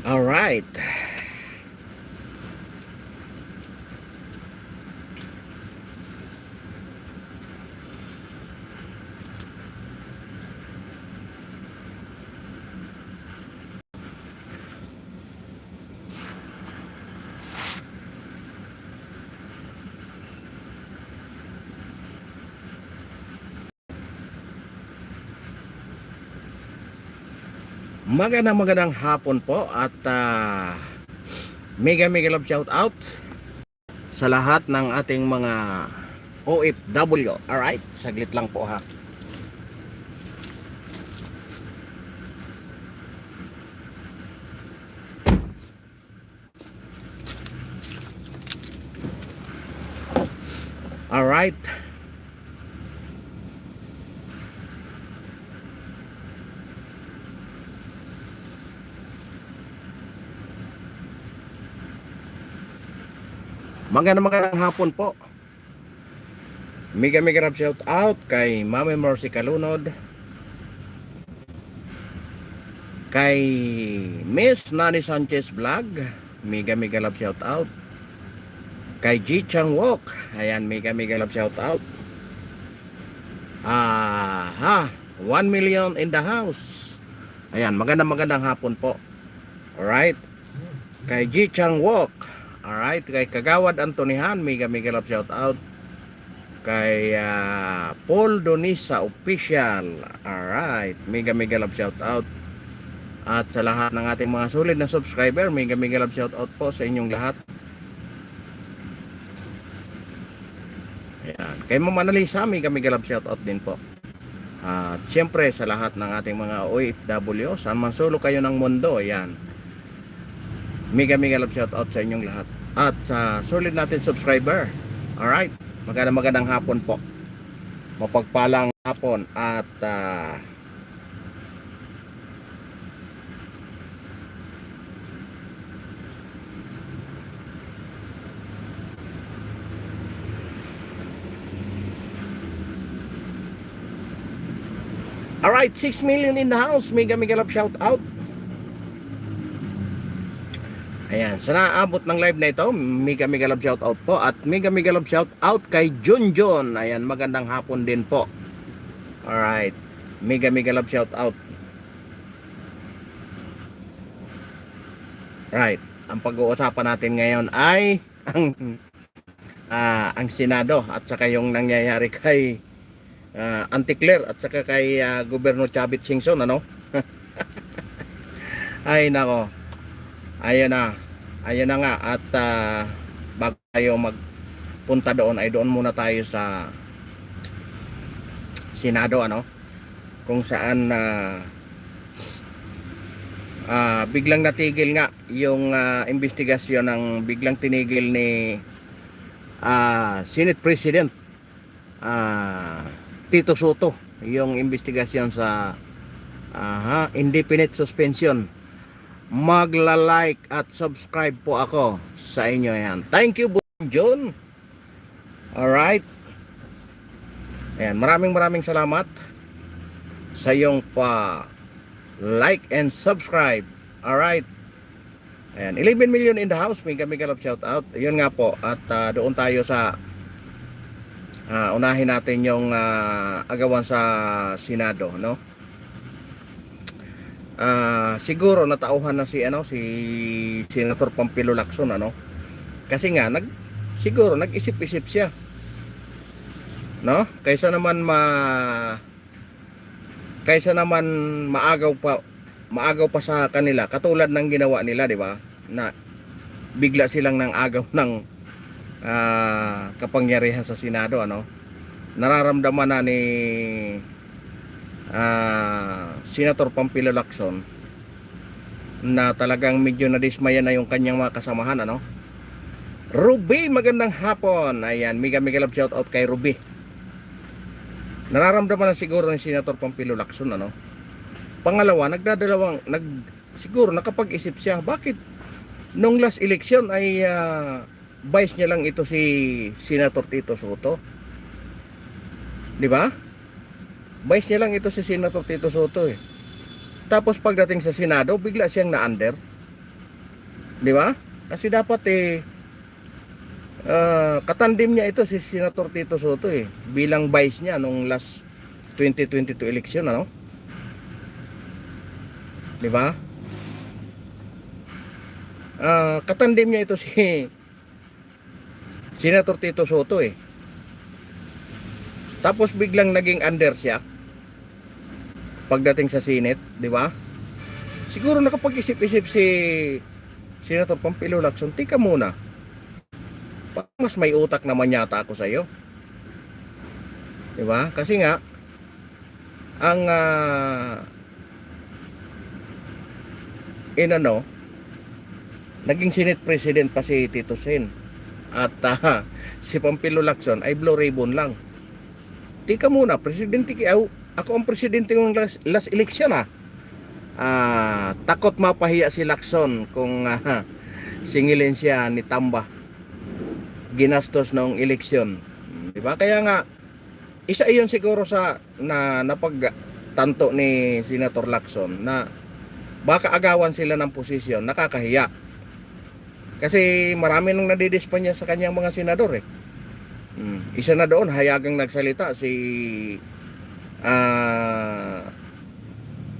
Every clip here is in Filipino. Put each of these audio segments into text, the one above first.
All right. Magandang hapon po at mega love shout out sa lahat ng ating mga OFW. Alright, saglit lang po ha. Alright. Magandang hapon po. Mega love shout out kay Mami Mercy Kalunod, kay Miss Nani Sanchez Vlog, mega love shout out. Kay Ji Chang Wok, ayan, mega love shout out. 1 million in the house. Ayan, magandang hapon po. Alright. Kay Ji Chang Wok, alright. Kay Kagawad Antonihan, mega love shout out. Kay Paul Donisa Official, alright, mega love shout out. At sa lahat ng ating mga sulit na subscriber, mega love shout out po sa inyong lahat. Ayan. Kay Mama Analisa, mega love shout out din po. At siyempre sa lahat ng ating mga OFW, saan man sulok kayo ng mundo, ayan, mega love shout out sa inyong lahat. At sa sulit natin subscriber, alright, magandang hapon po. Mapagpalang hapon at alright, 6 million in the house, mega love shout out. Ayan, sa naabot ng live na ito, mega love shout out po. At mega love shout out kay Junjun. Ayan, magandang hapon din po. Alright, mega love shout out. Right, ang pag-uusapan natin ngayon ay ang Senado at saka yung nangyayari kay Anticler at saka kay Gobernador Chavit Singson, ano? Ay nako. Ayun na nga. At bago tayo magpunta doon, ay doon muna tayo sa Senado, ano, kung saan biglang natigil nga yung investigasyon ng biglang tinigil ni Senate President Tito Soto, yung investigasyon sa indefinite suspension. Magla-like at subscribe po ako sa inyo yan. Thank you, John. Alright. Ayan, maraming salamat sa iyong like and subscribe. Alright. Ayan, 11 million in the house. Mega love shout out. Yun nga po. At doon tayo sa unahin natin yung agawan sa Senado, no? Siguro natauhan na si Senator Pampilo Lacson, ano? Kasi nga siguro nag-isip-isip siya, no? Kaysa naman maagaw pa sa kanila, katulad ng ginawa nila, di ba? Na bigla silang nang agaw ng kapangyarihan sa Senado, ano? Nararamdaman na ni Senator Pampilo Lacson na talagang medyo nadismaya na yung kanyang mga kasamahan, ano? Ruby, magandang hapon. Ayan, mega love shout out kay Ruby. Nararamdaman na siguro ni Senator Pampilo Lacson, ano? Pangalawa, siguro nakapag-isip siya, bakit nung last election ay vice niya lang ito si Senator Tito Soto, di ba? Vice niya lang ito si Senator Tito Soto, eh. Tapos pagdating sa Senado, bigla siyang na-under. Di ba? Kasi dapat katandim niya ito si Senator Tito Soto bilang vice niya nung last 2022 election, ano? Di ba? Katandim niya ito si Senator Tito Soto Tapos biglang naging under siya pagdating sa Senate, di ba? Siguro nakapag-isip-isip si Senator Pampilo Lacson, tika muna, mas may utak naman yata ako sa iyo. Di ba? Kasi nga ang naging Senate President pa si Tito Sen. At si Pampilo Lacson ay blue ribbon lang. Tika muna, presidente ako ang presidente ng last election takot mapahiya si Lacson kung singilin siya ni Tamba ginastos noong eleksyon, di ba? Kaya nga isa iyon siguro sa napagtanto ni Senator Lacson na baka agawan sila ng posisyon, nakakahiya kasi marami nang nadidispa niya sa kanyang mga senador Isa na doon hayagang nagsalita si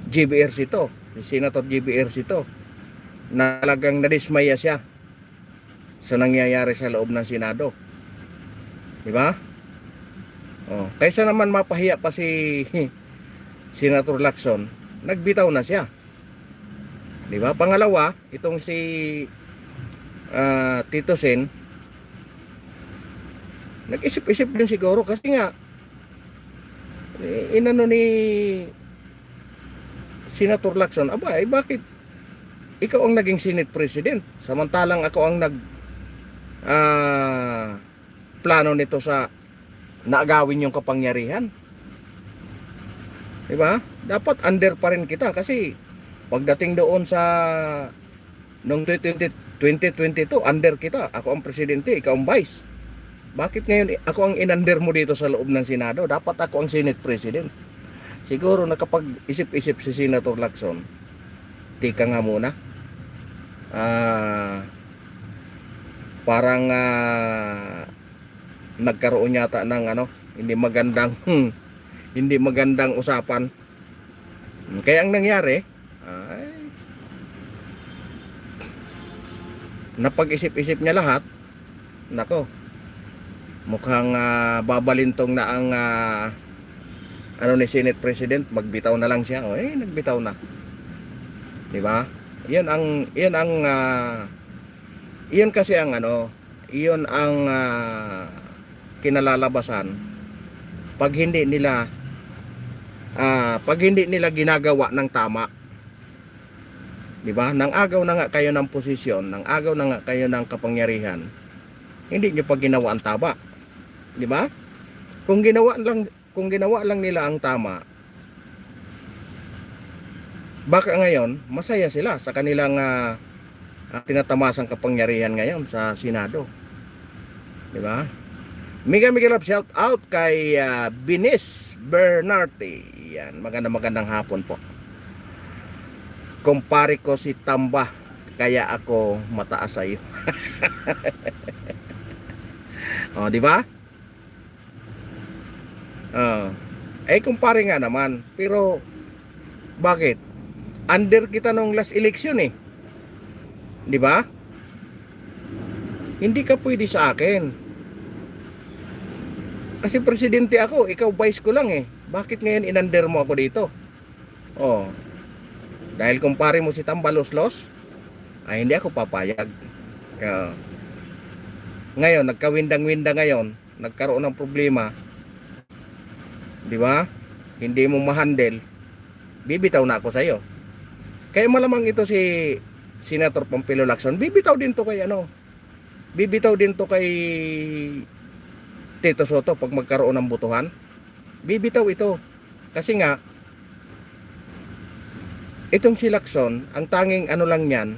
GBR Sito, si Senator GBR Sito, na talagang nadismaya siya sa nangyayari sa loob ng Senado. Di ba? Kaysa naman mapahiya pa si Senator Lacson, nagbitaw na siya. Di ba? Pangalawa, itong si Tito Sen, nag-isip-isip din siguro kasi nga inano ni Senator Lacson, bakit ikaw ang naging Senate President samantalang ako ang plano nito sa naagawin yung kapangyarihan. Diba? Dapat under pa rin kita kasi pagdating doon sa noong 2022 under kita, ako ang presidente, ikaw ang vice. Bakit ngayon ako ang inander mo dito sa loob ng Senado? Dapat ako ang Senate President. Siguro nakapag-isip-isip si Senator Lacson, tika nga muna, parang nagkaroon yata ng hindi magandang usapan. Kaya ang nangyari napag-isip-isip niya lahat, nako, mukhang babalintong na ang ni Senate President, magbitaw na lang siya. Nagbitaw na. 'Di ba? 'Yun kasi ang kinalalabasan pag hindi nila ginagawa ng tama. 'Di ba? Nang agaw na nga kayo ng posisyon, nang agaw na nga kayo ng kapangyarihan, hindi niyo pa ginawa ang tama. 'Di ba? Kung ginawa lang nila ang tama, baka ngayon masaya sila sa kanilang tinatamasang kapangyarihan ngayon sa Senado. 'Di ba? Mega love shout out kay Binis Bernarte. Yan, magandang hapon po. Kumpare ko si Tamba, kaya ako mataas sa iyo. Di ba? Kumpare nga naman, pero bakit? Under kita nung last election Di ba? Hindi ka pwede sa akin. Kasi presidente ako, ikaw vice ko lang Bakit ngayon inander mo ako dito? Dahil kumpare mo si Tambalos-los, hindi ako papayag. Ngayon, nagkawindang-winda ngayon, nagkaroon ng problema. Di ba? Hindi mo ma-handle, bibitaw na ako sa iyo. Kaya malamang ito si Senator Pampilo Lacson, bibitaw din to kay Tito Soto pag magkaroon ng botohan. Bibitaw ito. Kasi nga itong si Lacson, ang tanging lang yan,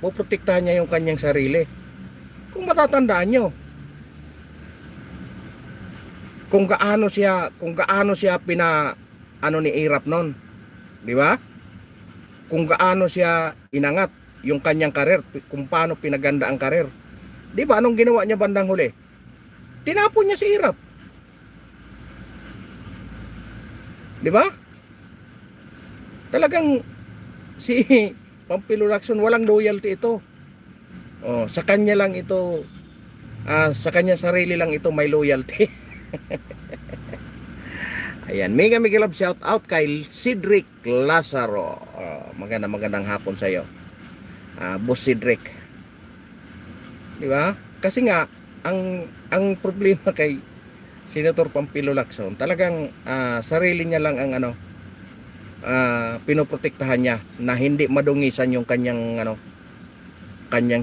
poprotektahan niya yung kanyang sarili. Kung matatandaan nyo, kung gaano siya ni Irap noon, di ba? kung gaano siya inangat yung kanyang karir, kung paano pinaganda ang karir. Di ba? Anong ginawa niya bandang huli? Tinapon niya si Irap. Di ba? Talagang si Pampilo Lacson walang loyalty ito. Oh, sa kanya lang ito, sa kanya sarili lang ito may loyalty. Ayan, mega love shout out kay Cedric Lazaro. Magandang hapon sa iyo. Boss Cedric. Di ba? Kasi nga ang problema kay Senator Pampilo Lacson, talagang sarili niya lang ang pinoprotektahan niya na hindi madungisan yung kanyang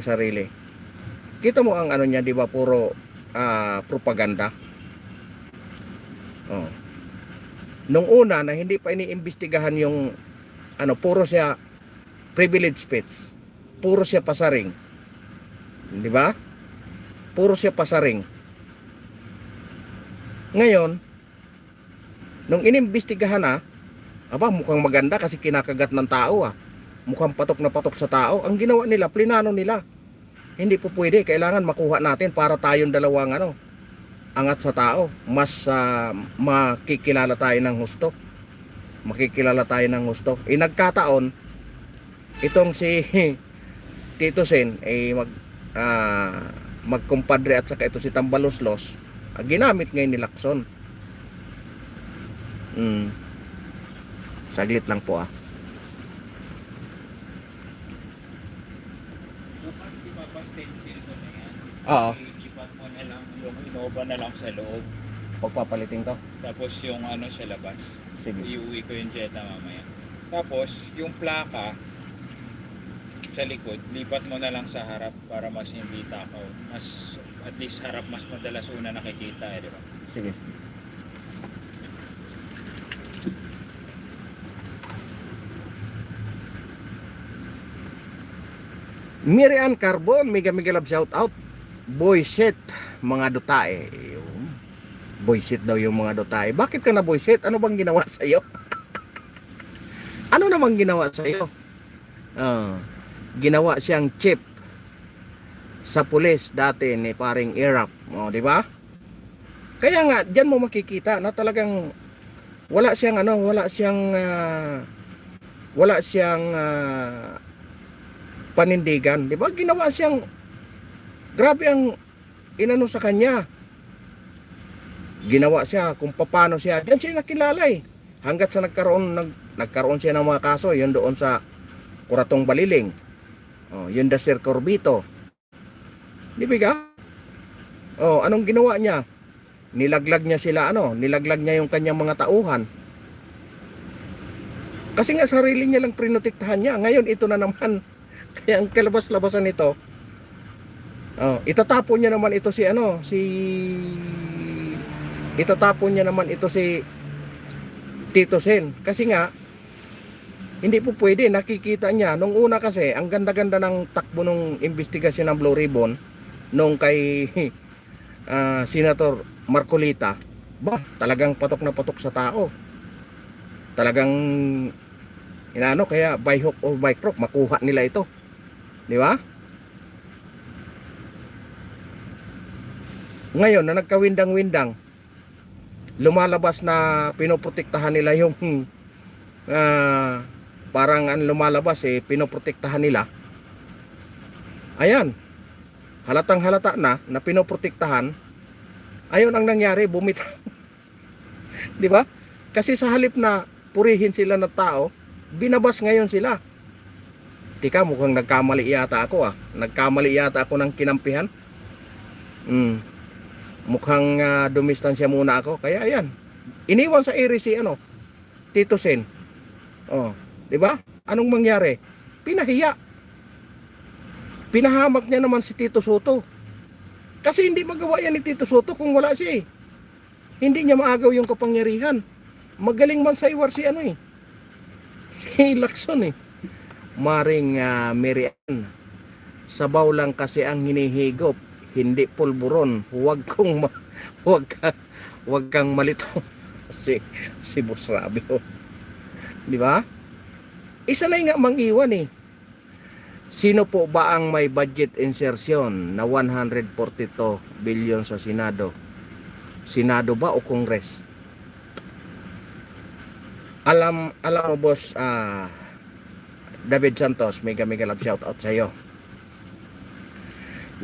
sarili. Kita mo ang niya, di ba, puro propaganda. Oh. Nung una na hindi pa iniimbestigahan yung puro siya privilege speech. Puro siya pasaring. Di ba? Puro siya pasaring. Ngayon, nung inimbestigahan na, mukhang maganda kasi kinakagat ng tao Mukhang patok na patok sa tao. Ang ginawa nila, plinano nila. Hindi po pwede, kailangan makuha natin para tayong dalawang angat sa tao. Mas makikilala tayo ng husto. Makikilala tayo ng husto. Nagkataon, itong si Tito Sen ay magkumpadre at saka ito si Tambaloslos, ginamit ngayon ni Lacson. Saglit lang po Bukas ipapastencil ko na yan. Oo. Ipat mo na lang yung Innova na lang sa loob. Pagpapalitin to. Tapos yung sa labas. Sige. Iuwi ko yung Jetta mamaya. Tapos yung plaka sa likod, lipat mo na lang sa harap para mas hindi takaw. Mas, at least harap mas madalas una nakikita di ba? Sige. Miriam Carbon, mega love shout out. Boyset, mga dutae. Boyset daw yung mga dutae. Bakit ka na boyset? Ano bang ginawa sa iyo? Ano namang ginawa sa iyo? Ginawa siyang chief sa pulis dati ni paring Irap, di ba? Kaya nga diyan mo makikita na talagang wala siyang panindigan, di ba? Ginawa siyang grabe ang inano sa kanya. Ginawa siya kung paano siya. Diyan siya nakilala hanggat sa nagkaroon siya ng mga kaso, yun doon sa Kuratong Baliling. Yun da Sir Corbito. Di ba? Anong ginawa niya? Nilaglag niya sila, nilaglag niya yung kanyang mga tauhan. Kasi nga sarili niya lang prinotektahan niya. Ngayon ito na naman. Kaya ang kalabas-labasan nito, itatapon niya naman ito si Tito Sen. Kasi nga hindi po pwede, nakikita niya nung una kasi ang ganda-ganda ng takbo ng investigasyon ng Blue Ribbon nung kay Senator Marcolita. Talagang patok na patok sa tao. Talagang kaya by hook or by crook makuha nila ito. Di ba? Ngayon na nagkawindang-windang, lumalabas na pinoprotektahan nila yung parang lumalabas pinoprotektahan nila. Ayan. Halatang halata na pinoprotektahan. Ayun ang nangyari, bumitaw. Di ba? Kasi sa halip na purihin sila ng tao, binabas ngayon sila. Tika, mukhang nagkamali yata ako Nagkamali yata ako ng kinampihan. Mukhang dumistansya muna ako. Kaya ayan. Iniwan sa ere si Tito Sen. Di ba? Anong mangyari? Pinahiya. Pinahamak niya naman si Tito Soto. Kasi hindi magawa yan ni Tito Soto kung wala siya Hindi niya maagaw yung kapangyarihan. Magaling man sa iwar si si Lacson Maring Miriam, sabaw lang kasi ang hinihigop, hindi pulburon. Huwag kang malito. si Boss Rabio. Di ba? Isa na nga mangiwan eh. Sino po ba ang may budget insertion na 142 billion sa Senado? Senado ba o Congress? Alam mo boss, David Santos, mega love shout out sa iyo.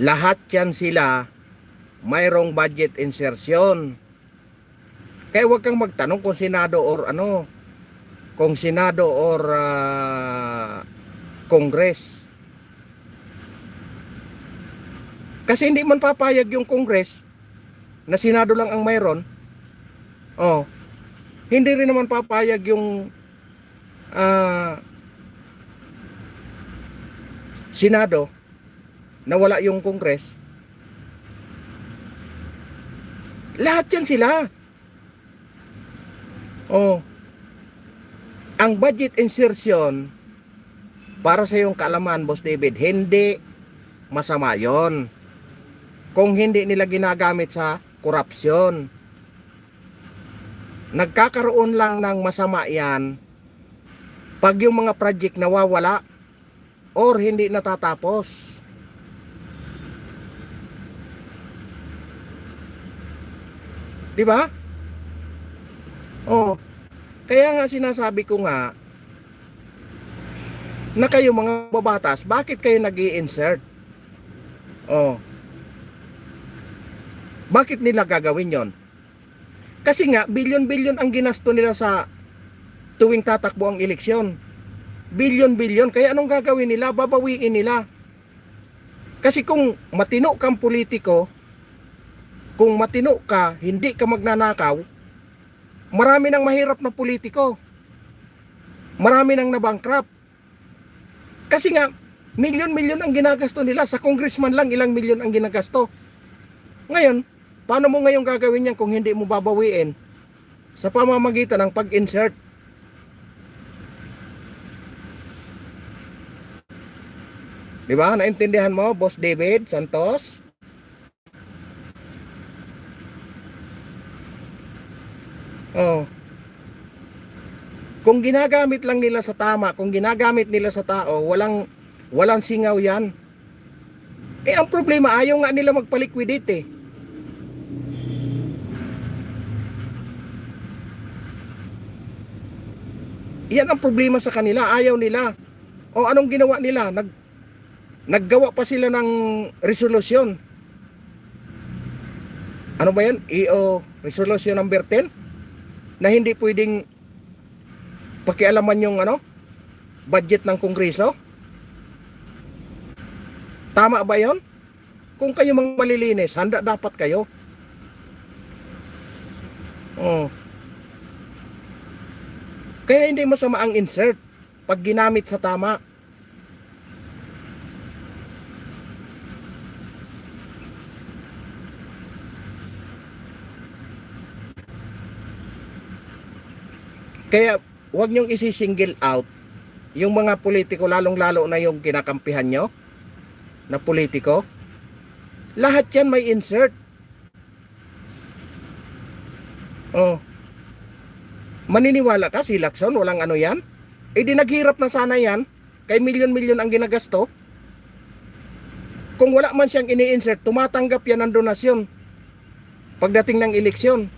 Lahat yan sila mayroong budget insertion. Kaya wag kang magtanong kung Senado or ano, kung Senado or Congress. Kasi hindi man papayag yung Congress na Senado lang ang mayroon. Oh, hindi rin naman papayag yung Senado na wala yung Congress. Lahat yan sila. Oh, ang budget insertion, para sa iyong kaalaman, Boss David, hindi masama yon kung hindi nila ginagamit sa korupsyon. Nagkakaroon lang ng masama yan pag yung mga project nawawala or hindi natatapos. Di ba? Oh, kaya nga sinasabi ko nga na kayo mga babatas, bakit kayo nag-i-insert? Oh, bakit nila gagawin yon? Kasi nga, bilyon-bilyon ang ginasto nila sa tuwing tatakbo ang eleksyon. Bilyon-bilyon. Kaya anong gagawin nila? Babawiin nila. Kasi kung matino kang politiko, kung matino ka, hindi ka magnanakaw, marami nang mahirap na politiko. Marami nang nabankrupt. Kasi nga, milyon-milyon ang ginagasto nila. Sa congressman lang, ilang milyon ang ginagasto. Ngayon, paano mo ngayon gagawin yan kung hindi mo babawiin? Sa pamamagitan ng pag-insert. Diba? Naintindihan mo, Boss David Santos? Oh. Kung ginagamit lang nila sa tama, kung ginagamit nila sa tao, walang singaw yan. Eh, ang problema, ayaw nga nila magpaliquidate eh. Yan ang problema sa kanila, ayaw nila. O anong ginawa nila? Naggawa pa sila ng resolusyon. Ano ba yan? EO Resolution number 10? Na hindi pwedeng pakialaman yung budget ng Kongreso? Tama ba yon? Kung kayo mga malilinis, handa dapat kayo. Oh. Kaya hindi masama ang insert pag ginamit sa tama. Kaya huwag niyong isi-single out yung mga politiko, lalong-lalo na yung kinakampihan nyo na politiko. Lahat yan may insert. Oh. Maniniwala ka si Lacson walang ano yan? Eh di naghirap na sana yan, kay milyon-milyon ang ginagasto. Kung wala man siyang ini-insert, tumatanggap yan ng donasyon pagdating ng eleksyon.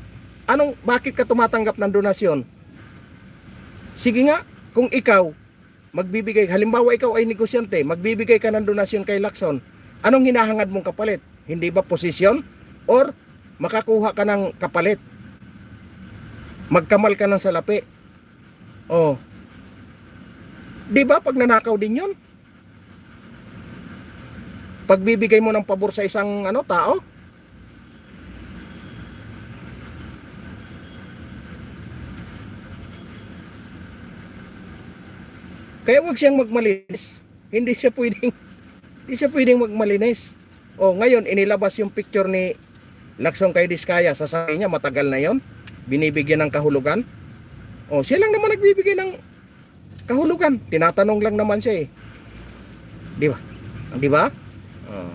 Bakit ka tumatanggap ng donasyon? Sige nga, kung ikaw magbibigay, halimbawa ikaw ay negosyante, magbibigay ka ng donasyon kay Lacson, anong hinahangad mong kapalit? Hindi ba posisyon? Or makakuha ka ng kapalit? Magkamal ka ng salapi? Oh. Di ba pag nanakaw din yun? Pagbibigay mo ng pabor sa isang tao? Kaya wag siyang magmalinis. Hindi siya pwedeng magmalinis. Oh, ngayon inilabas yung picture ni Lacson kay Diskaya. Sasabi niya matagal na yon, binibigyan ng kahulugan. Oh, siya lang naman nagbibigay ng kahulugan. Tinatanong lang naman siya eh. Di ba? Di ba? Oh.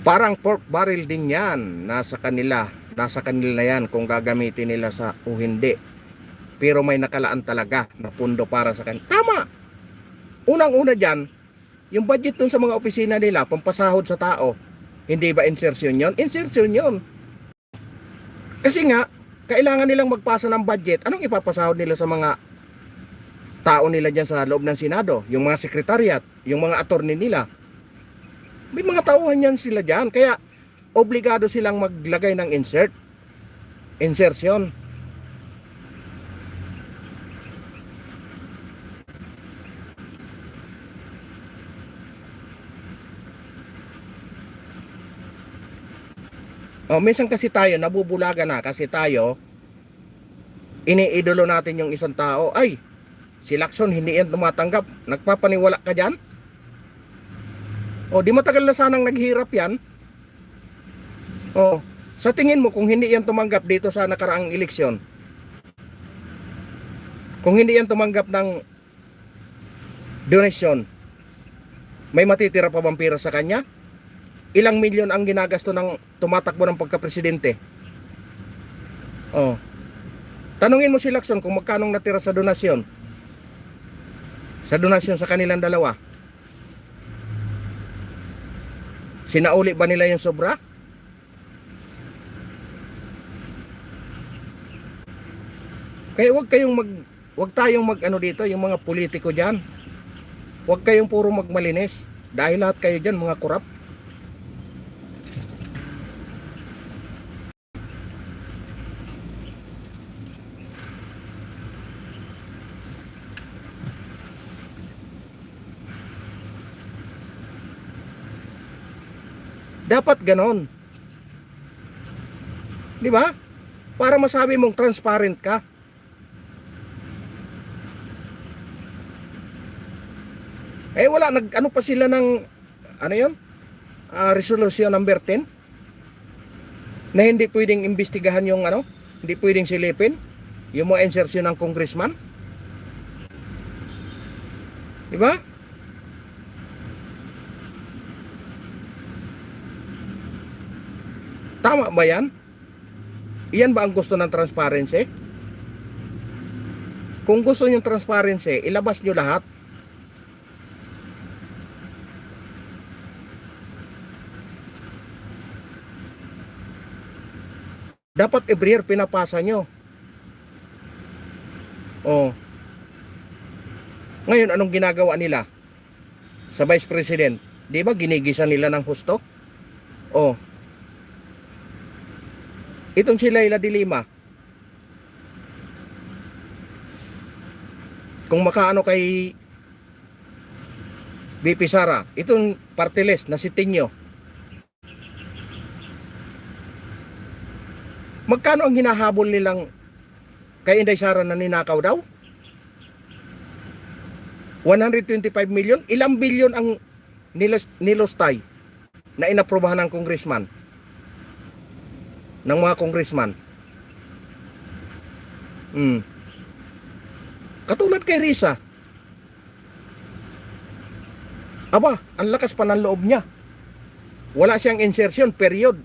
Parang pork barrel din yan. Nasa kanila yan kung gagamitin nila sa o hindi. Pero may nakalaan talaga na pundo para sa kanila. Tama! Unang-una dyan, yung budget dun sa mga opisina nila, pampasahod sa tao, hindi ba insertion yon? Insertion yon. Kasi nga, kailangan nilang magpasa ng budget. Anong ipapasahod nila sa mga tao nila dyan sa loob ng Senado? Yung mga sekretariat, yung mga attorney nila. May mga tauhan yan sila dyan. Kaya, obligado silang maglagay ng insertion. Minsan kasi tayo nabubulaga na kasi tayo iniidolo natin yung isang tao. Ay, si Lacson hindi yan tumatanggap. Nagpapaniwala ka dyan? Di matagal na sanang naghirap yan. Sa tingin mo kung hindi yan tumanggap dito sa nakaraang eleksyon, kung hindi yan tumanggap ng donation, may matitira pa bang pira sa kanya? Ilang milyon ang ginagasto ng tumatakbo ng pagka-presidente? Tanungin mo si Lacson kung magkano natira sa donasyon. Sa donasyon sa kanilang dalawa. Sinauli ba nila yung sobra? Kaya wag tayong mag-ano dito, yung mga politiko diyan. Wag kayong puro magmalinis dahil lahat kayo diyan mga korap. Dapat ganon. Di ba? Para masabi mong transparent ka. Wala, ano pa sila ng, ano yun? Resolution number 10? Na hindi pwedeng imbestigahan yung hindi pwedeng silipin yung mga insertion ng congressman. Di ba? Tama ba yan? Iyan ba ang gusto ng transparency? Kung gusto nyo transparency, ilabas nyo lahat. Dapat every year pinapasa nyo. Ngayon, anong ginagawa nila? Sa Vice President, di ba ginigisa nila ng husto? Itong si Leila de Lima, kung makaano kay VP Sara, itong party list na si Tinyo, magkano ang hinahabol nilang kay Inday Sara na ninakaw daw? 125 million? Ilang bilyon ang nilostay na inaprobahan ng congressman? Ng mga congressman. Katulad kay Risa. Aba, ang lakas pa ng loob niya. Wala siyang insertion, period.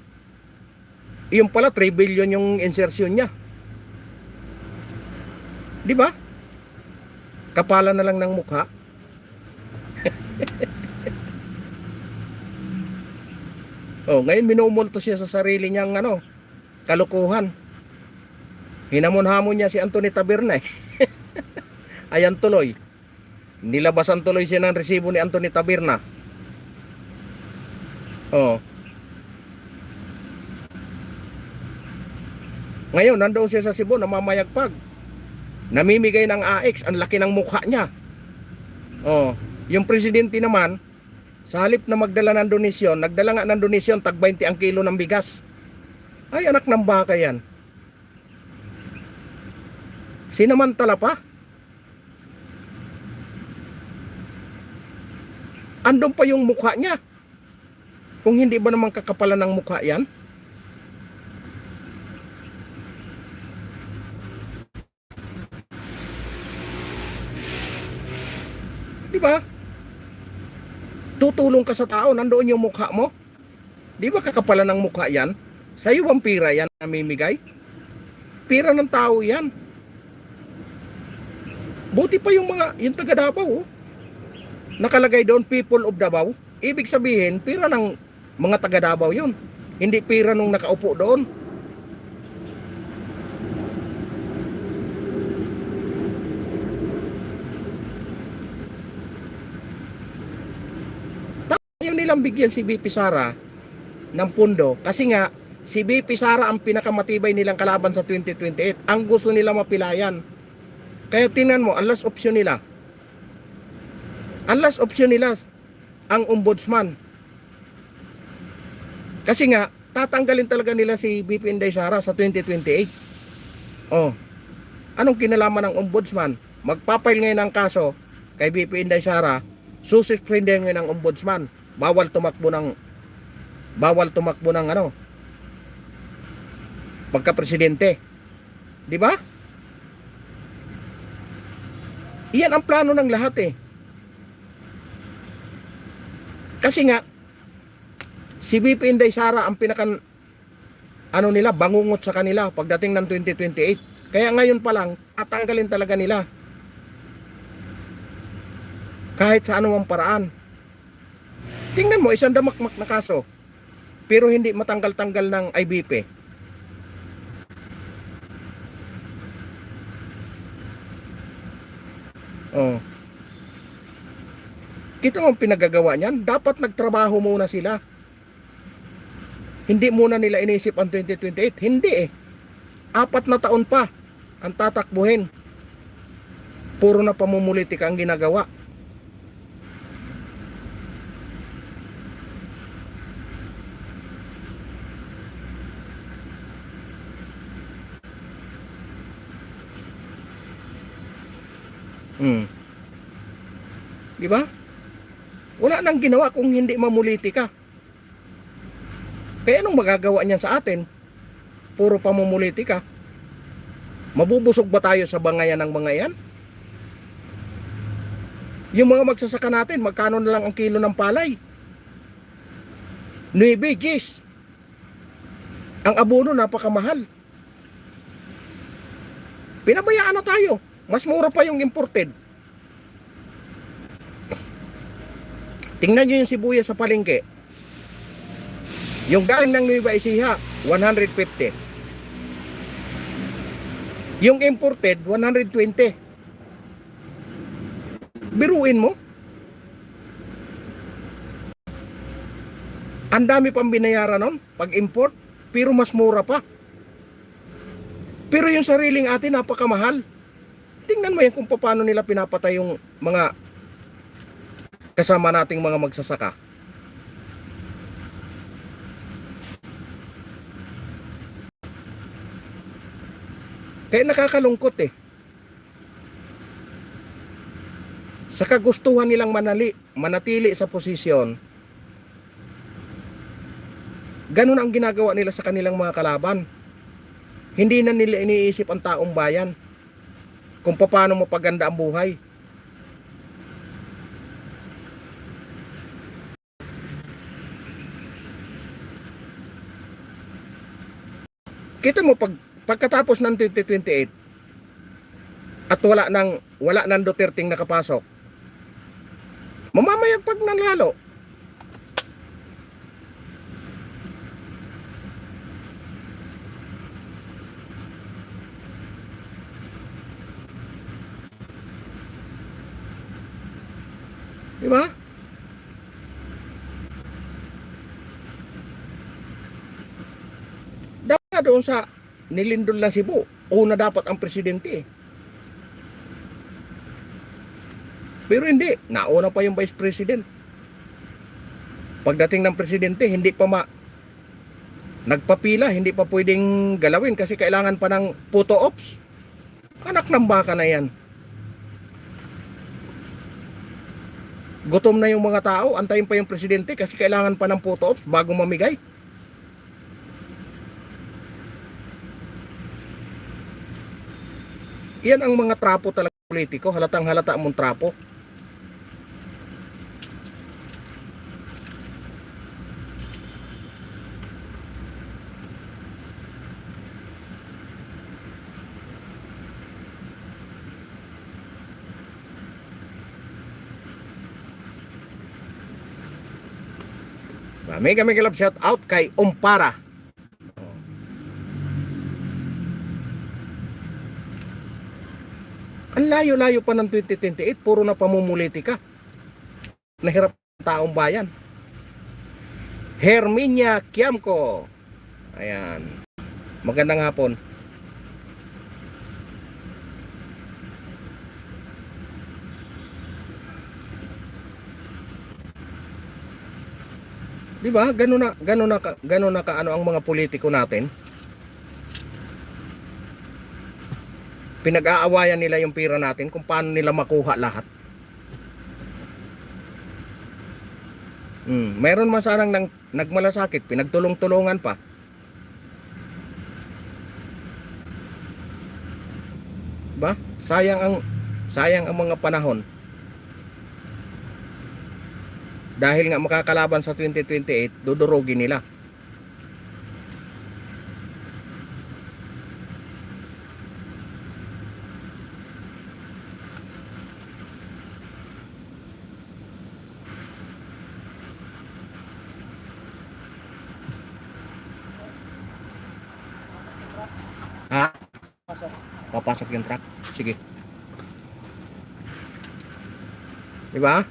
Yung pala 3 billion yung insertion niya. Di ba? Kapala na lang ng mukha. Ngayon minumulto siya sa sarili niyang kalukuhan. Hinamon-hamon niya si Anthony Taberna Ayan tuloy. Nilabasan tuloy siya ng resibo ni Anthony Taberna. Ngayon, nandoon siya sa Cebu, namamayagpag. Namimigay ng AX, ang laki ng mukha niya. Yung presidente naman, sa halip na magdala ng donasyon, nagdala nga ng donasyon, tag 20 ang kilo ng bigas. Ay, anak ng baka yan. Sinamantala pa. Andun pa yung mukha niya. Kung hindi ba naman kakapalan ng mukha yan? Di ba? Tutulong ka sa tao, nandoon yung mukha mo. Di ba kakapalan ng mukha yan? Sa'yo bang pira yan namimigay? Pira ng tao yan. Buti pa yung taga Davao, oh. Nakalagay doon, people of Davao. Ibig sabihin, pira ng mga taga Davao yun. Hindi pira nung nakaupo doon. Ayaw nilang bigyan si BP Sara ng pundo kasi nga si BP Sara ang pinakamatibay nilang kalaban sa 2028. Ang gusto nila mapilayan. Kaya tingnan mo, ang last option nila. Ang last option nila ang ombudsman. Kasi nga tatanggalin talaga nila si BP Inday Sara sa 2028. Oh. Anong kinalaman ng ombudsman? Magpapile ngayon ng kaso kay BP Inday Sara, sususpende ngayon ng ombudsman. Bawal tumakbo ng pagka-presidente. 'Di ba? Iyan ang plano ng lahat eh. Kasi nga si BP Inday Sara ang nila, bangungot sa kanila pagdating ng 2028. Kaya ngayon pa lang tatanggalin talaga nila. Kahit sa anumang paraan. Tingnan mo, isang damakmak na kaso, pero hindi matanggal-tanggal ng IBP. Oh. Kita mo ang pinagagawa niyan? Dapat nagtrabaho muna sila. Hindi muna nila inisip ang 2028. Hindi eh. 4 na taon pa ang tatakbuhin. Puro na pamumulitika ang ginagawa. Di ba? Wala nang ginawa kung hindi mamulitika. Kaya anong magagawa niyan sa atin? Puro pamumulitika. Mabubusog ba tayo sa bangayan ng mga yan? Yung mga magsasaka natin, magkano na lang ang kilo ng palay? 9 Gs. Ang abono napakamahal. Pinabayaan na tayo. Mas mura pa yung imported. Tingnan nyo yung sibuyas sa palengke. Yung galing ng Nueva Ecija, 150. Yung imported, 120. Biruin mo. Ang dami pang binayaran nun pag import, pero mas mura pa. Pero yung sariling atin napakamahal. Tingnan mo yan kung paano nila pinapatay yung mga kasama nating mga magsasaka. Kaya nakakalungkot eh. Sa kagustuhan nilang manatili sa posisyon, ganun ang ginagawa nila sa kanilang mga kalaban. Hindi na nila iniisip ang taong bayan kung paano mapaganda ang buhay. Kita mo pagkatapos ng 2028 at wala nang Duterteng nakapasok, mamamayagpag ng lalo. Di ba? Dapat doon sa nilindol na Cebu, una dapat ang presidente. Pero hindi, nauna pa yung vice president. Pagdating ng presidente, hindi pa nagpapila, hindi pa pwedeng galawin kasi kailangan pa ng photo ops. Anak ng baka na yan. Gutom na yung mga tao, antayin pa yung presidente kasi kailangan pa ng photo ops bago mamigay. Yan ang mga trapo talaga politiko, halatang halata mong trapo. Mega love shout out kay Umpara. Ang layo-layo pa ng 2028, puro na pamumulitika. Nahirap ang taong bayan. Herminia Kiamco. Ayan. Magandang hapon. Di ba? Ganun na kaano ang mga politiko natin. Pinag-aawayan nila yung pira natin kung paano nila makuha lahat. Meron man sanang nagmalasakit, pinagtulong-tulungan pa. Ba? Sayang ang mga panahon. Dahil nga makakalaban sa 2028, dudurugin nila. Ha? Papasok yung truck. Sige. Diba?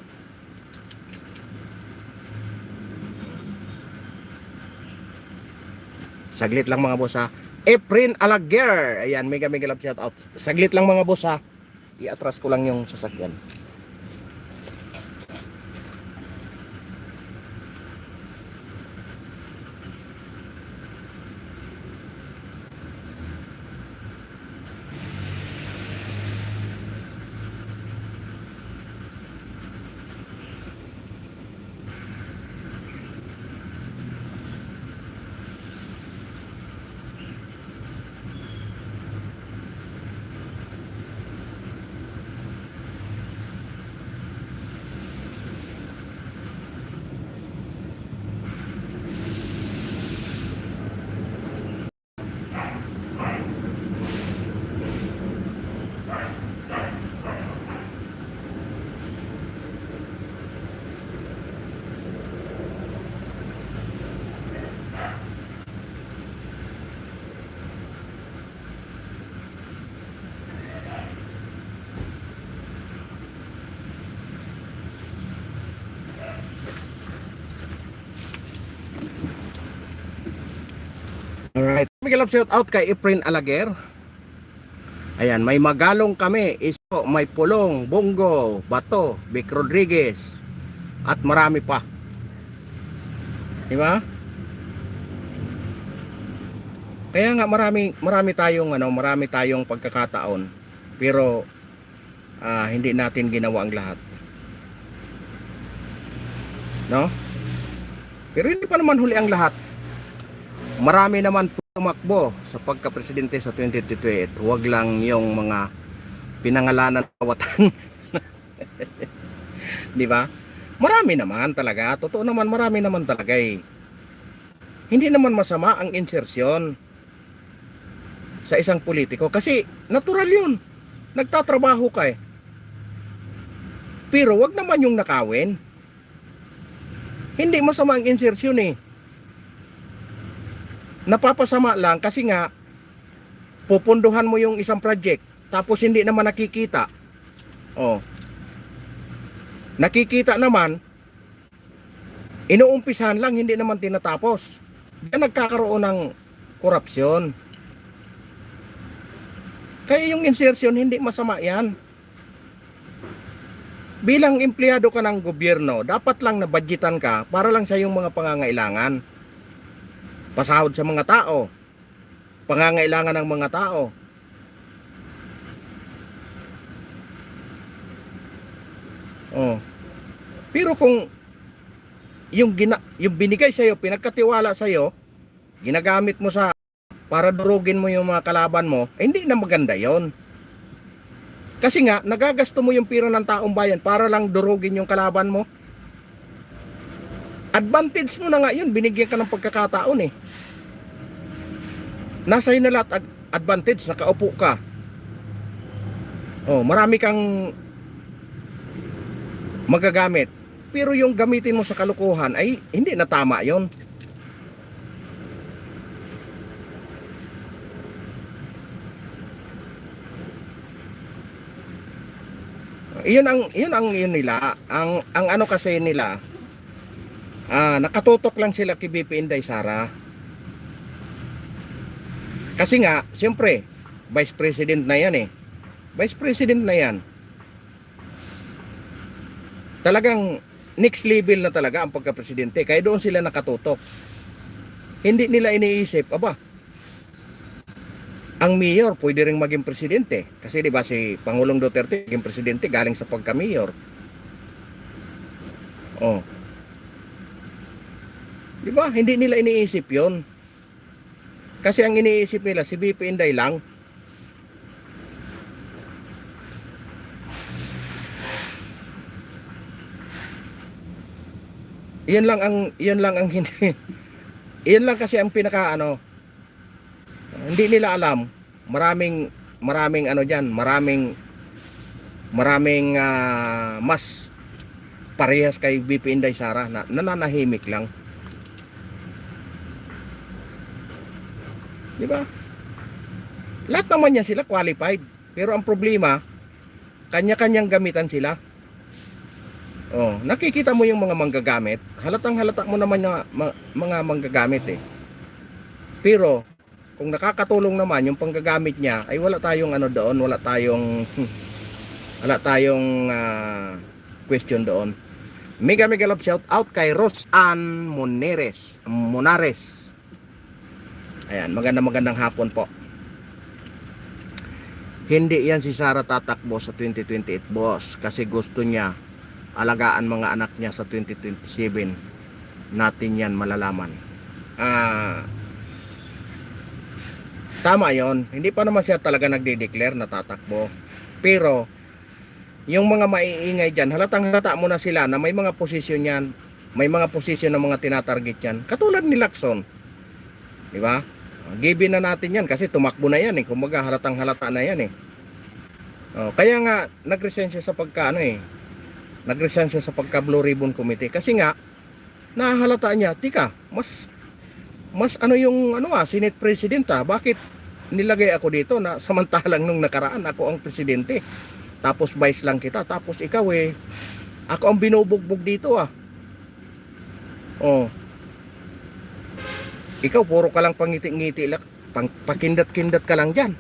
Saglit lang mga boss ha. Efren Alaguer. Ayan, mega love shout out. Saglit lang mga boss ha. I-atras ko lang yung sasakyan. Alright. Mega love shout out kay Efren Alaguer. Ayan, may Magalong kami, Iso, may Pulong, Bongo, Bato, Vic Rodriguez, at marami pa. Diba? Kaya nga marami tayong pagkakataon. Pero hindi natin ginawa ang lahat. No? Pero hindi pa naman huli ang lahat. Marami naman tumakbo sa pagka-presidente sa 2028. Huwag lang yung mga pinangalanan ng kawatan. Di ba? Marami naman talaga. Totoo naman, marami naman talaga eh. Hindi naman masama ang insersyon sa isang politiko. Kasi natural yun. Nagtatrabaho ka eh. Pero wag naman yung nakawin. Hindi masama ang insersyon eh. Napapasama lang kasi nga pupunduhan mo yung isang project tapos hindi naman nakikita. Oh. Nakikita naman, inuumpisahan lang, hindi naman tinatapos. Diyan nagkakaroon ng korupsyon. Kaya yung insertion, hindi masama yan. Bilang empleyado ka ng gobyerno, dapat lang na budgetan ka para lang sa iyong mga pangangailangan. Pasahod sa mga tao, pangangailangan ng mga tao. Oh. Pero kung yung binigay sa iyo, pinagkatiwala sa iyo, ginagamit mo para durugin mo yung mga kalaban mo, hindi na maganda 'yon. Kasi nga nagagasto mo yung pira ng taong bayan para lang durugin yung kalaban mo. Advantage mo na nga yun, binigyan ka ng pagkakataon eh. Nasa iyo na lahat advantage, nakaupo ka. Oh, marami kang magagamit. pero yung gamitin mo sa kalukuhan ay hindi na tama yon. Yun nila. Ang ano kasi nila, nakatutok lang sila kay BP Inday Sara. Kasi nga, siyempre, Vice President na yan eh. Vice President na yan. Talagang next level na talaga ang pagka-presidente. Kaya doon sila nakatutok. Hindi nila iniisip, aba, ang mayor pwede ring maging presidente. Kasi di ba si Pangulong Duterte maging presidente galing sa pagka-mayor. Oh. Di ba? Hindi nila iniisip yon. Kasi ang iniisip nila, si BP Inday lang. Yan lang ang hindi. Yan lang kasi ang pinaka ano, hindi nila alam. Maraming ano diyan, maraming mas parehas kay BP Inday Sara na nananahimik lang. Di ba? Lahat naman yan sila qualified. Pero ang problema, kanya-kanyang gamitan sila. Oh, nakikita mo yung mga manggagamit. Halatang halata mo naman yung mga manggagamit eh. Pero kung nakakatulong naman yung panggagamit niya, ay wala tayong ano doon, wala tayong question doon. Mega love shout out kay Rosan Monares. Ayan, magandang hapon po. Hindi yan si Sara tatakbo sa 2028, boss, kasi gusto niya alagaan mga anak niya sa 2027. Natin yan malalaman. Tama yon. Hindi pa naman siya talaga nagde-declare na tatakbo. Pero yung mga maiingay dyan, halatang halata mo na sila na may mga posisyon yan, may mga posisyon na mga tinatarget yan, katulad ni Lacson. Di ba? Given na natin yan kasi tumakbo na yan eh. Kumbaga halatang halata na yan eh. Kaya nga nag-resign siya sa pagka Blue Ribbon Committee kasi nga nahalata niya, tika, mas ano yung Senate President bakit nilagay ako dito na samantalang nung nakaraan ako ang presidente, tapos vice lang kita, tapos ikaw ako ang binubugbog dito ikaw puro ka lang pangiti-ngiti lang, pakindat-kindat ka lang dyan.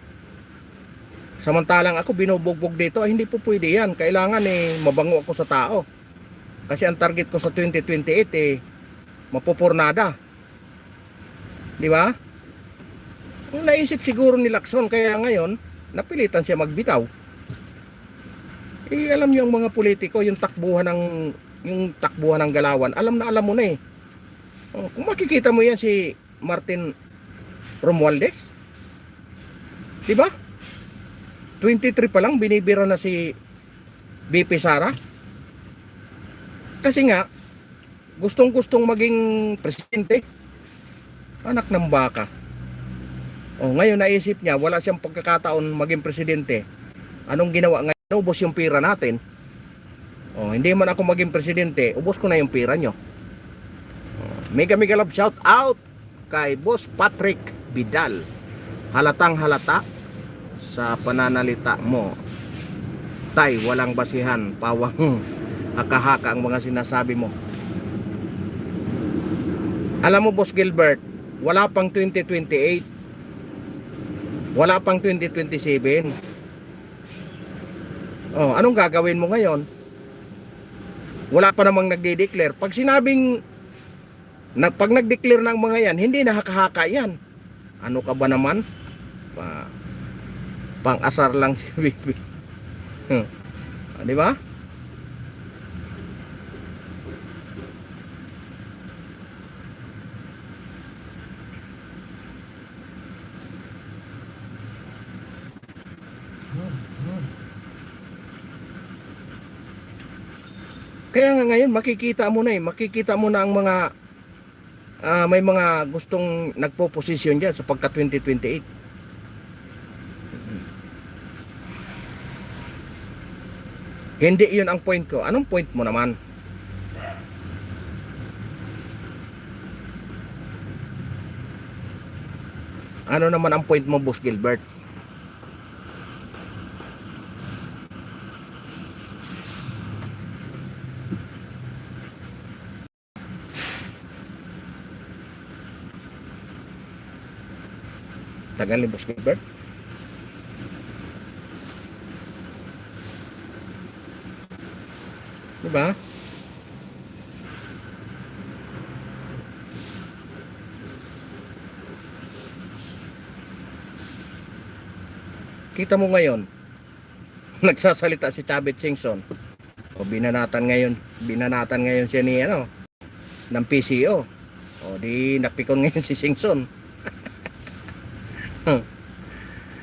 Samantalang ako binubugbog dito, hindi po pwede yan. Kailangan mabango ako sa tao. Kasi ang target ko sa 2028 mapupurnada. Di ba? Naisip siguro ni Lacson, kaya ngayon napilitan siya magbitaw. Alam niyo ang mga politiko, yung takbuhan ng galawan, alam mo na kung makikita mo yan si Martin Romualdez, di ba? 23 pa lang binibira na si BP Sara. Kasi nga gustong maging presidente. Anak ng baka. Ngayon naisip niya wala siyang pagkakataon maging presidente. Anong ginawa ngayon? Ubos yung pira natin. Hindi man ako maging presidente, ubos ko na yung pira nyo. Mega love shout out kay Boss Patrick Vidal. Halatang halata sa pananalita mo, tay, walang basihan, pawang haka-haka ang mga sinasabi mo. Alam mo, Boss Gilbert, wala pang 2028, wala pang 2027. Anong gagawin mo ngayon? Wala pa namang nagde-declare. Pag nag-declare ng mga yan, hindi na haka-haka yan. Ano ka ba naman? Pang-asar lang si BP. Di ba? Kaya nga ngayon makikita mo na ang mga may mga gustong nagpo-posisyon diyan sa pagka 2028. Hindi 'yun ang point ko. Anong point mo naman? Ano naman ang point mo, Boss Gilbert? Tagal ni Boss Gilbert. Diba? Kita mo ngayon, nagsasalita si Chavez Singson. O binanatan ngayon siya ni ng PCO. O di napikon ngayon si Singson.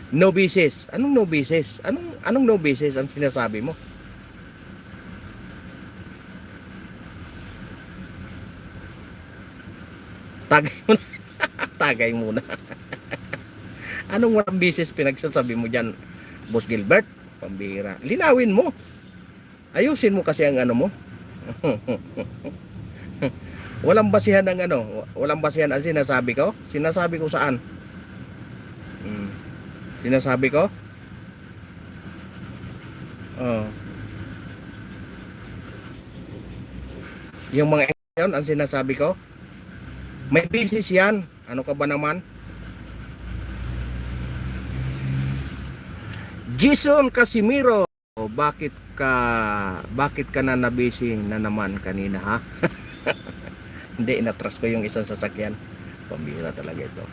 No basis. Anong no basis? Anong no basis ang sinasabi mo? Tagay mo na. Tagay muna. Anong walang basis pinagsasabi mo diyan, Boss Gilbert? Pambira. Linawin mo. Ayusin mo kasi ang ano mo. Walang basihan ang walang basihan ang sinasabi ko. Sinasabi ko saan? Sinasabi ko? Oh. Yung mga yun ang sinasabi ko. May basis yan. Ano ka ba naman? Jason Casimiro, bakit ka na nabisi na naman kanina, ha? Hindi, inatras ko yung isang sasakyan. Pambira talaga ito.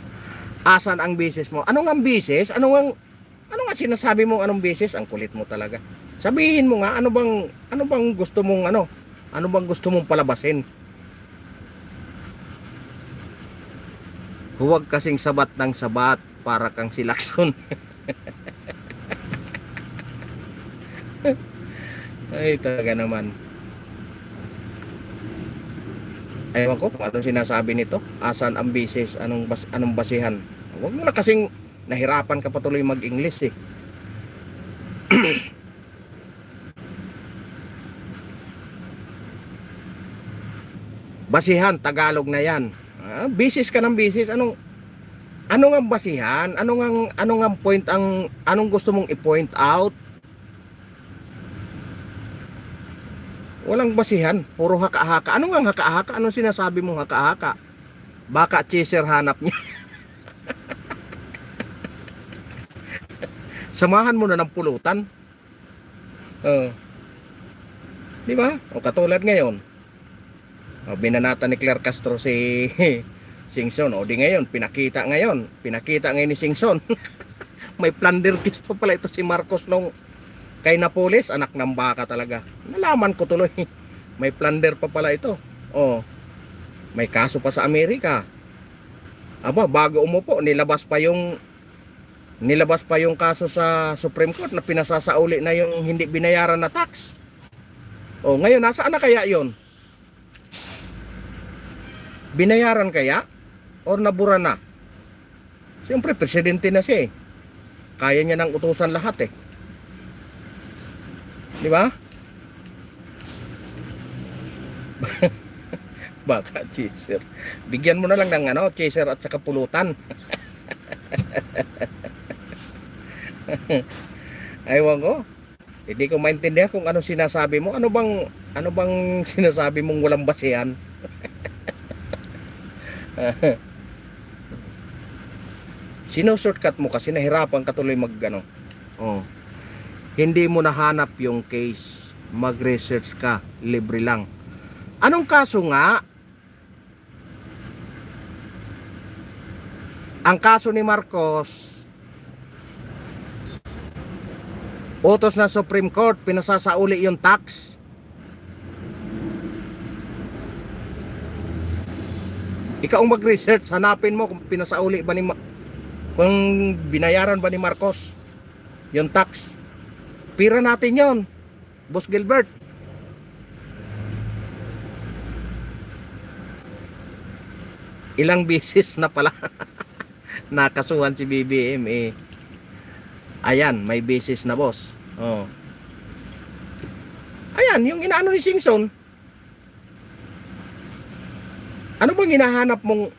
Asan ang basis mo? Anong ang basis? Ano nga sinasabi mo anong basis? Ang kulit mo talaga. Sabihin mo nga ano bang gusto mong Ano bang gusto mong palabasin? Huwag kasing sabat ng sabat para kang si Lacson. Ay, talaga naman. Ewan ko kung anong sinasabi nito. Asan ang basis? Anong basihan? Huwag mo na kasing nahirapan ka patuloy mag-English eh. Basihan, Tagalog na yan. Basis ka ng basis. Anong ang basihan? Anong ang point anong gusto mong i-point out? Walang basihan, puro haka-haka. Ano nga haka-haka? Anong sinasabi mong haka-haka? Baka chaser hanap niya. Samahan mo na ng pulutan. Di ba? O katulad ngayon. Binanatan ni Claire Castro si Singson. O di ngayon, pinakita ngayon ni Singson. May plunder case pa pala ito si Marcos nung kay Napoles, anak ng baka talaga. Nalaman ko tuloy. May plunder pa pala ito. Oh. May kaso pa sa Amerika. Aba, bago umupo, nilabas pa yung kaso sa Supreme Court na pinasasauli na yung hindi binayaran na tax. Oh, ngayon nasaan na kaya 'yon? Binayaran kaya or nabura na? Siyempre presidente na siya eh. Kaya niya nang utusan lahat eh. Di ba? Baka chaser. Bigyan mo na lang ng chaser at saka pulutan. Aywan ko. Hindi ko maintindihan kung ano sinasabi mo. Ano bang sinasabi mong walang basihan? Shortcut mo kasi nahirapan ka tuloy Oh. Hindi mo nahanap yung case, mag-research ka, libre lang. Anong kaso nga? Ang kaso ni Marcos, utos na Supreme Court, pinasasauli yung tax. Ikaw ang mag-research, hanapin mo kung pinasauli ba kung binayaran ba ni Marcos yung tax. Pira natin yon, Boss Gilbert. Ilang beses na pala nakasuhan si BBM eh. Ayan, may basis na, boss. Oh. Ayan, yung inaano ni Singson. Ano bang hinahanap mong...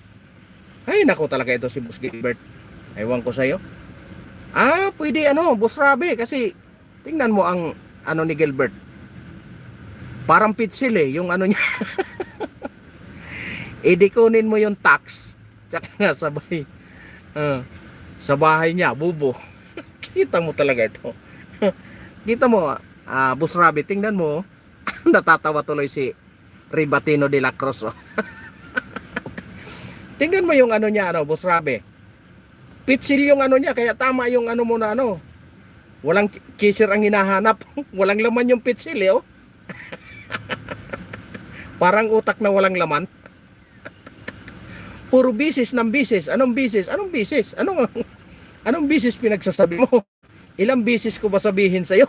Ay, nako talaga ito si Boss Gilbert. Ewan ko sa'yo. Pwede Boss Rabe, kasi tingnan mo ang ni Gilbert. Parang pitsil yung niya. Idikunin mo yung tax. Tsaka nga sabay. Sa bahay niya, bubo. Kita mo talaga ito. Kita mo, Boss Rabe, tingnan mo. Natatawa tuloy si Ribatino de la Cruz. Tingnan mo yung niya, Boss Rabe. Pitsil yung niya, kaya tama yung mo na Walang kisir ang hinahanap. Walang laman yung pitsil, oh. Parang utak na walang laman. Puro bisis ng bisis. Anong bisis? Anong bisis? Anong bisis pinagsasabi mo? Ilang bisis ko ba sabihin sa'yo?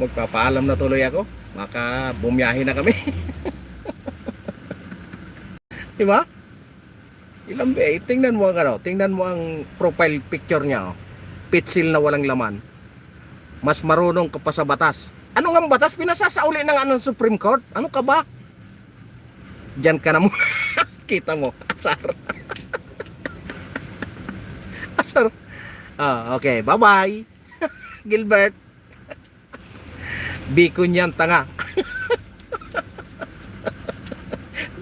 Magpapaalam na tuloy ako. Baka bumiyahe na kami. Diba? Tingnan mo tingnan mo ang profile picture niya, oh. Pitsil na walang laman. Mas marunong ka pa sa batas. Ano nga batas? Pinasasauli ng Supreme Court? Ano ka ba? Diyan ka na muna. Kita mo, asar. Asar. Okay, bye-bye. Gilbert. Bikon yan, tanga.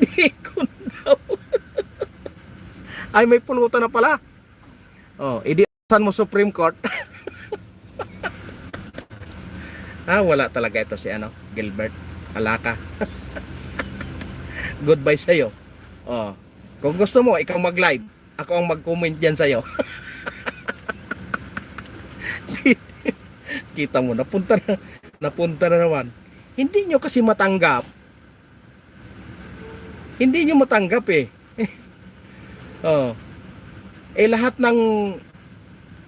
Bikon daw. Ay, may pulutan na pala. Idiasan mo Supreme Court. Wala talaga ito si Gilbert. Alaka. Goodbye sa'yo. Kung gusto mo, ikaw mag-live. Ako ang mag-comment dyan sa'yo. Kita mo, napunta na naman. Hindi nyo kasi matanggap. Hindi nyo matanggap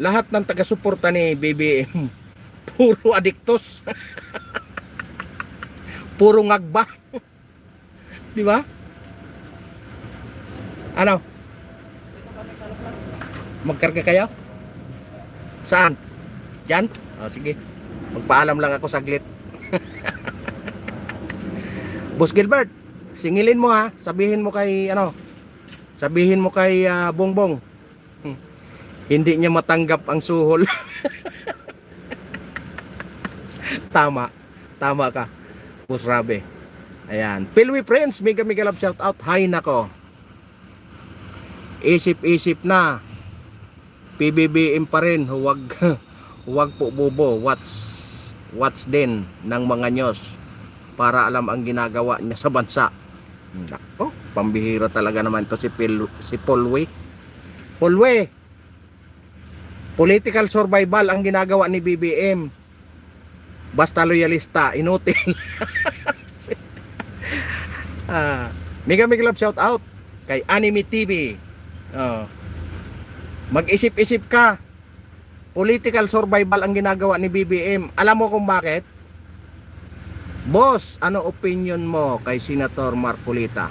lahat ng taga-suporta ni BBM puro adiktos. Puro ngagba. Di ba? Magkarga kayo? Saan? Diyan? Sige. Magpaalam lang ako saglit. Boss Gilbert, singilin mo sabihin mo kay Bongbong. Hindi niya matanggap ang suhol. Tama ka, Boss Rabe. Ayan, Pilwi Friends, mega love shout out. Hi nako. Isip na. PBBM pa rin, huwag po bobo. Watch din ng mga news para alam ang ginagawa niya sa bansa. Nako, pambihira talaga naman to si Polwe. Political survival ang ginagawa ni BBM. Basta loyalista, inutil. Mega love shout out kay Anime TV. Mag-isip-isip ka. Political survival ang ginagawa ni BBM. Alam mo kung bakit? Boss, ano opinion mo kay Senator Marcolita?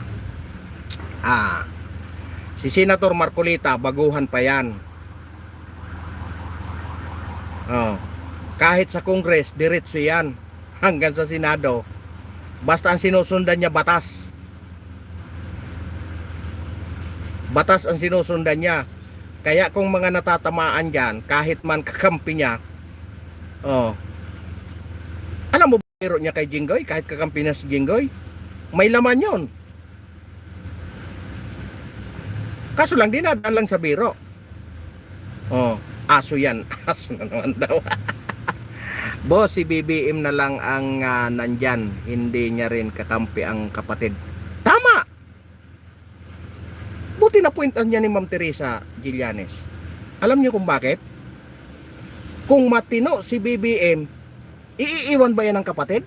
Si Senator Marcolita, baguhan pa yan. Kahit sa Congress, diretso yan. Hanggang sa Senado. Basta ang sinusundan niya, batas. Batas ang sinusundan niya. Kaya kung mga natatamaan dyan, kahit man kakampi niya, alam mo ba biro niya kay Jinggoy? Kahit kakampi na si Jinggoy, may laman yon. Kaso lang, dinadaan lang sa biro. Aso yan. Aso na naman daw. Boss, si BBM na lang ang nandyan. Hindi niya rin kakampi ang kapatid. Tama! Buti na pointan niya ni Ma'am Teresa Gillanes. Alam niyo kung bakit? Kung matino si BBM, iiwan ba yan ng kapatid?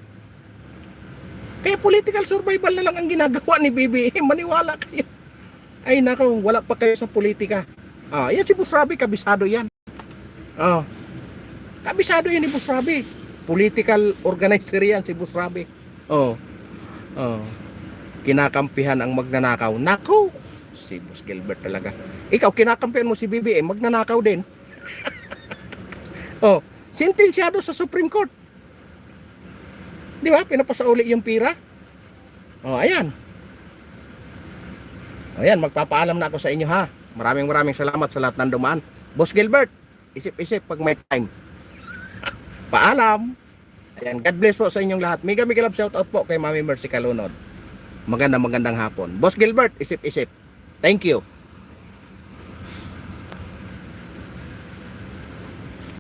Kaya political survival na lang ang ginagawa ni BBM. Maniwala kayo. Ay nako, wala pa kayo sa politika. Yan si Boss Rabe, kabisado yan. Kabisado yan ni Boss Rabe. Political organizer yan si Boss Rabe. Kinakampihan ang magnanakaw. Nako, si Boss Gilbert talaga. Ikaw, kinakampihan mo si BBM, magnanakaw din. Sentensyado sa Supreme Court. Di ba? Pinapasauli yung pira. Ayan. Ayan, magpapaalam na ako sa inyo ha. Maraming salamat sa lahat ng dumaan. Boss Gilbert, isip-isip pag may time. Paalam. Ayan, God bless po sa inyong lahat. Mega love shoutout po kay Mami Mercy Kalunod. Magandang hapon. Boss Gilbert, isip-isip. Thank you.